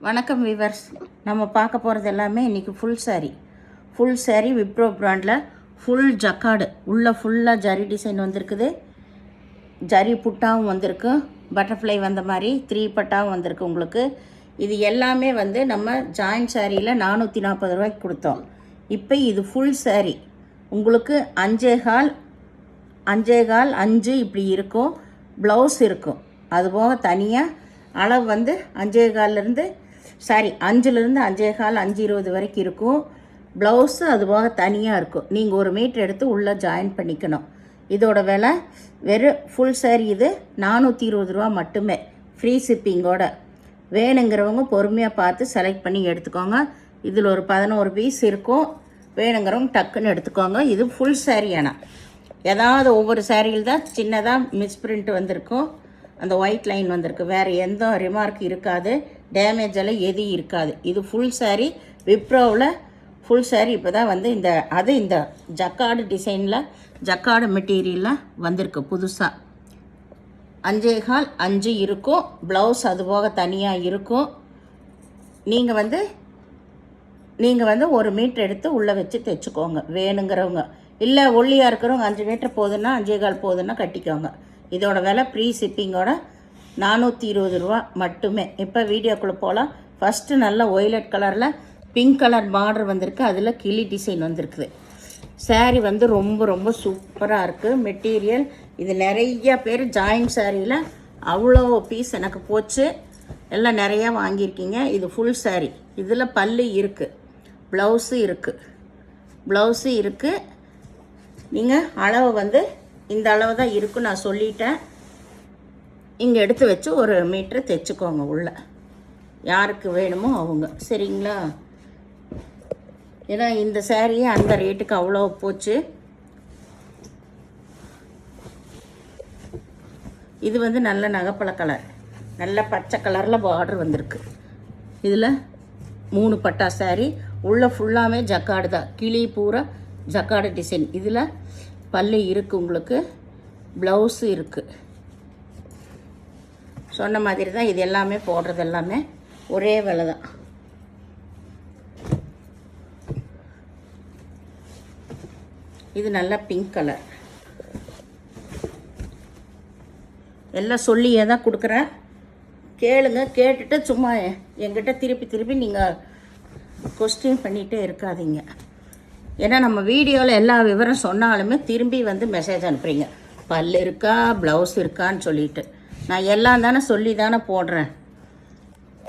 வணக்கம் வீவர்ஸ். நம்ம பார்க்க போகிறது எல்லாமே இன்றைக்கி ஃபுல் சாரீ விப்ரோ பிராண்டில் ஃபுல் ஜக்கார்டு உள்ள ஃபுல்லாக ஜரி டிசைன் வந்திருக்குது. ஜரி புட்டாவும் வந்திருக்கு, பட்டர்ஃப்ளை வந்த மாதிரி 3 பட்டாவும் வந்திருக்கு உங்களுக்கு. இது எல்லாமே வந்து நம்ம ஜாயின்ட் சாரியில் 440 ரூபாய்க்கு கொடுத்தோம். இப்போ இது ஃபுல் சாரீ உங்களுக்கு 5.25 இப்படி இருக்கும். ப்ளவுஸ் இருக்கும், அதுபோக தனியாக அளவு வந்து 5.25 5லேருந்து 5.25 5.20 வரைக்கும் இருக்கும். ப்ளவுஸு அதுபோக தனியாக இருக்கும். நீங்கள் 1 மீட்டர் எடுத்து உள்ளே ஜாயின் பண்ணிக்கணும். இதோட விலை வெறும் ஃபுல் சாரீ இது 420 ரூபா மட்டுமே, ஃப்ரீ ஷிப்பிங்கோட. வேணுங்கிறவங்க பொறுமையாக பார்த்து செலக்ட் பண்ணி எடுத்துக்கோங்க. இதில் ஒரு 11 பீஸ் இருக்கும். வேணுங்கிறவங்க டக்குன்னு எடுத்துக்கோங்க. இது ஃபுல் சாரீ. ஆனால் ஏதாவது ஒவ்வொரு சாரியில் தான் சின்னதாக மிஸ்பிரிண்ட் வந்திருக்கும், அந்த ஒயிட் லைன் வந்திருக்கு. வேறு எந்த ரிமார்க் இருக்காது, டேமேஜ் எல்லாம் எதுவும் இருக்காது. இது ஃபுல் சாரீ விப்ரோவில் ஃபுல் சாரீ. இப்போ தான் வந்து இந்த ஜக்கார்டு டிசைனில் ஜக்கார்டு மெட்டீரியலில் வந்திருக்கு புதுசாக. 5.25 இருக்கும். ப்ளவுஸ் அதுபோக தனியாக இருக்கும். நீங்கள் வந்து 1 மீட்டர் எடுத்து உள்ளே வச்சு தைச்சிக்கோங்க வேணுங்கிறவங்க. இல்லை ஒல்லியாக இருக்கிறவங்க 5 மீட்டர் போதுன்னா 5.25 போதுன்னா கட்டிக்கோங்க. இதோட விலை ப்ரீ ஷிப்பிங்கோட 420 ரூபா மட்டுமே. இப்போ வீடியோக்குள்ளே போகலாம். ஃபஸ்ட்டு நல்ல ஒய்லட் கலரில் பிங்க் கலர் பார்டர் வந்திருக்கு, அதில் கிளி டிசைன் வந்திருக்குது. சாரீ வந்து ரொம்ப சூப்பராக இருக்குது மெட்டீரியல். இது நிறைய பேர் ஜாயின்ட் சாரியில் அவ்வளோ பீஸ் எனக்கு போச்சு, எல்லாம் நிறையா வாங்கியிருக்கீங்க. இது ஃபுல் சாரீ. இதில் பல்லு இருக்குது, ப்ளவுஸு இருக்குது. நீங்கள் அளவு வந்து இந்த அளவு தான் இருக்கும், நான் சொல்லிட்டேன். இங்கே எடுத்து வச்சு 1 மீட்டர் தைச்சிக்கோங்க உள்ள, யாருக்கு வேணுமோ அவங்க. சரிங்களா? ஏன்னா இந்த சாரியே அந்த ரேட்டுக்கு அவ்வளோ போச்சு. இது வந்து நல்ல நகைப்பழ கலர், நல்ல பச்சை கலரில் பார்டர் வந்திருக்கு. இதில் 3 பட்டா சாரீ. உள்ள ஃபுல்லாமே ஜக்கார்டு தான், கிளி பூரா ஜக்கார்டு டிசைன். இதில் பல்லு இருக்குது உங்களுக்கு, ப்ளவுஸு இருக்குது. சொன்ன மாதிரி தான் இது எல்லாமே போடுறது, எல்லாமே ஒரே விலை தான். இது நல்லா பிங்க் கலர். எல்லாம் சொல்லியே தான் கொடுக்குறேன், கேளுங்க. கேட்டுட்டு சும்மா என்கிட்ட திருப்பி நீங்கள் கொஸ்டின் பண்ணிகிட்டே இருக்காதீங்க. ஏன்னா நம்ம வீடியோவில் எல்லா விவரம் சொன்னாலுமே திரும்பி வந்து மெசேஜ் அனுப்புகிறீங்க, பல் இருக்கா ப்ளவுஸ் இருக்கான்னு சொல்லிட்டு. நான் எல்லாம் தானே சொல்லி தானே போடுறேன்.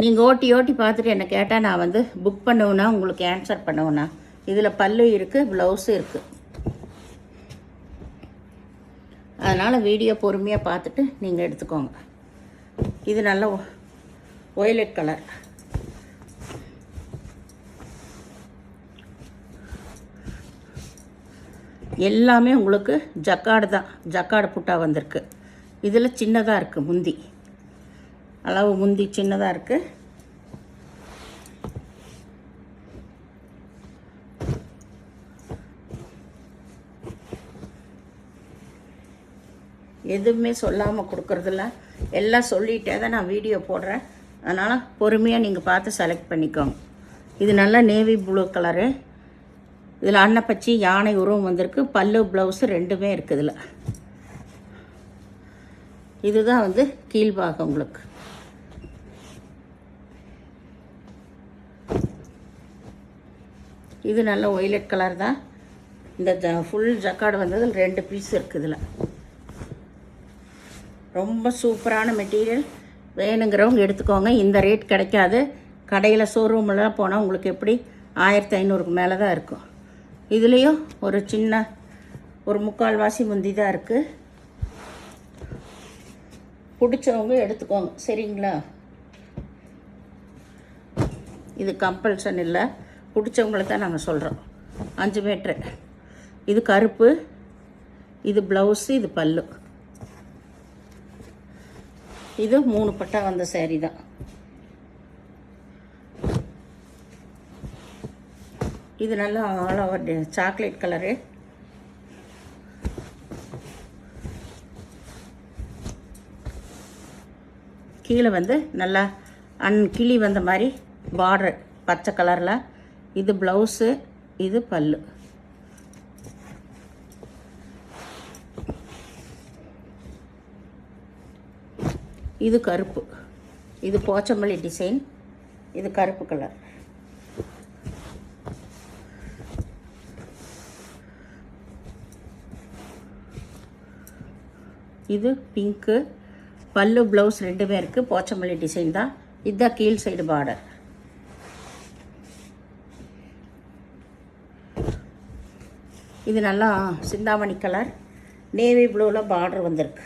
நீங்கள் ஓட்டி பார்த்துட்டு என்னை கேட்டால் நான் வந்து புக் பண்ணுவேன்னா உங்களுக்கு ஆன்சர் பண்ணுவேண்ணா. இதில் பல்லு இருக்குது, ப்ளவுஸும் இருக்குது. அதனால் வீடியோ பொறுமையாக பார்த்துட்டு நீங்கள் எடுத்துக்கோங்க. இது நல்ல ஒய்லட் கலர். எல்லாமே உங்களுக்கு ஜக்கார்டு தான், ஜக்கார்டு புட்டா வந்திருக்கு. இதில் சின்னதாக இருக்குது முந்தி, அளவு முந்தி சின்னதாக இருக்குது. எதுவுமே சொல்லாமல் கொடுக்குறதில்ல, எல்லாம் சொல்லிகிட்டே தான் நான் வீடியோ போடுறேன். அதனால் பொறுமையாக நீங்கள் பார்த்து செலக்ட் பண்ணிக்கோங்க. இது நல்லா நேவி ப்ளூ கலரு. இதில் அன்னப்பச்சி யானை உருவம் வந்திருக்கு. பல்லு ப்ளவுஸு ரெண்டுமே இருக்குது இதில். இதுதான் வந்து கீழ்பாகம் உங்களுக்கு. இது நல்ல ஒய்லட் கலர் தான். இந்த ஃபுல் ஜக்கார்டு வந்தது 2 பீஸ் இருக்குது இதில். ரொம்ப சூப்பரான மெட்டீரியல். வேணுங்கிறவங்க எடுத்துக்கோங்க. இந்த ரேட் கிடைக்காது. கடையில் ஷோரூம்லாம் போனால் உங்களுக்கு எப்படி 1500க்கு மேலே தான் இருக்கும். இதுலேயும் ஒரு சின்ன ஒரு 3/4 வாசி முந்தி தான் இருக்குது. பிடிச்சவங்க எடுத்துக்கோங்க. சரிங்களா? இது கம்பல்சன் இல்லை, பிடிச்சவங்களை தான் நாங்கள் சொல்கிறோம். 5 மீட்ரு. இது கருப்பு, இது ப்ளவுஸு, இது பல்லு. இது 3 பட்டா வந்த சாரீ தான். இது நல்லா ஆல் ஓவர் சாக்லேட் கலரு. கீழே வந்து நல்லா கிளி வந்த மாதிரி பார்டர் பச்சை கலரில். இது ப்ளவுஸு, இது பல்லு. இது கருப்பு, இது போச்சம்பள்ளி டிசைன், இது கருப்பு கலர். இது பிங்க்கு, பல்லு ப்ளவுஸ் ரெண்டுமே இருக்குது, போச்சம்பள்ளி டிசைன் தான். இதுதான் கீழ் சைடு பார்டர். இது நல்லா சிந்தாமணி கலர், நேவி ப்ளூவில் பார்டர் வந்திருக்கு.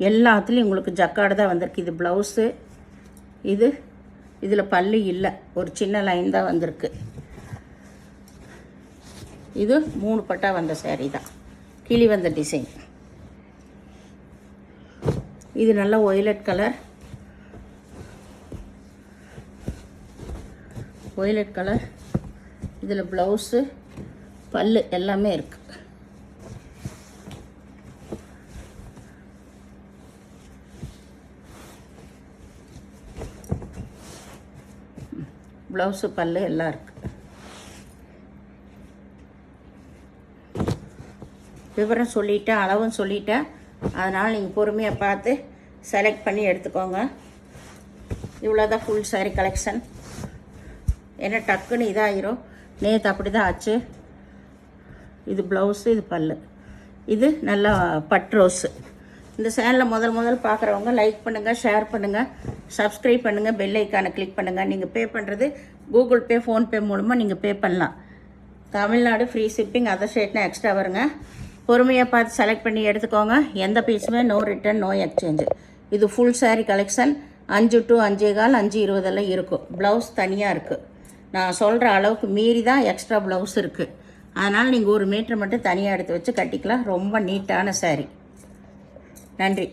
எல்லாத்துலேயும் உங்களுக்கு ஜக்காடு தான் வந்திருக்கு. இது ப்ளவுஸு, இதில் பல்லு இல்லை, ஒரு சின்ன லைன் தான் வந்திருக்கு. இது 3 பட்டா வந்த சேரீ தான், கிளி வந்த டிசைன். இது நல்ல ஒய்லட் கலர், ஒய்லட் கலர். இதில் ப்ளவுஸு, பல்லு எல்லாமே இருக்குது. ப்ளவுஸு பல்லு எல்லாம் இருக்குது. விவரம் சொல்லிட்டேன், அளவும் சொல்லிட்டேன். அதனால் நீங்கள் பொறுமையாக பார்த்து செலக்ட் பண்ணி எடுத்துக்கோங்க. இவ்வளோதான் ஃபுல் சாரீ கலெக்ஷன். ஏன்னா டக்குன்னு இதாகிரும், நேற்று அப்படி தான் ஆச்சு. இது ப்ளவுஸு, இது பல்லு. இது நல்லா பட் ரோஸு. இந்த சேனலில் முதல் பார்க்குறவங்க லைக் பண்ணுங்கள், ஷேர் பண்ணுங்கள், சப்ஸ்கிரைப் பண்ணுங்கள், பெல் ஐக்கானை கிளிக் பண்ணுங்கள். நீங்கள் பே பண்ணுறது கூகுள் பே, ஃபோன்பே மூலமாக நீங்கள் பே பண்ணலாம். தமிழ்நாடு ஃப்ரீ ஷிப்பிங், அதர் ஸ்டேட்னா எக்ஸ்ட்ரா வருங்க. பொறுமையாக பார்த்து செலக்ட் பண்ணி எடுத்துக்கோங்க. எந்த பீஸுமே நோ ரிட்டர்ன், நோ எக்ஸ்சேஞ்சு. இது ஃபுல் சாரீ கலெக்ஷன். 5 to 5:15, 5:20 இருக்கும். ப்ளவுஸ் தனியாக இருக்குது. நான் சொல்கிற அளவுக்கு மீறி தான் எக்ஸ்ட்ரா ப்ளவுஸ் இருக்குது. அதனால் நீங்கள் 1 மீட்டர் மட்டும் தனியாக எடுத்து வச்சு கட்டிக்கலாம். ரொம்ப நீட்டான சாரீ. நன்றி.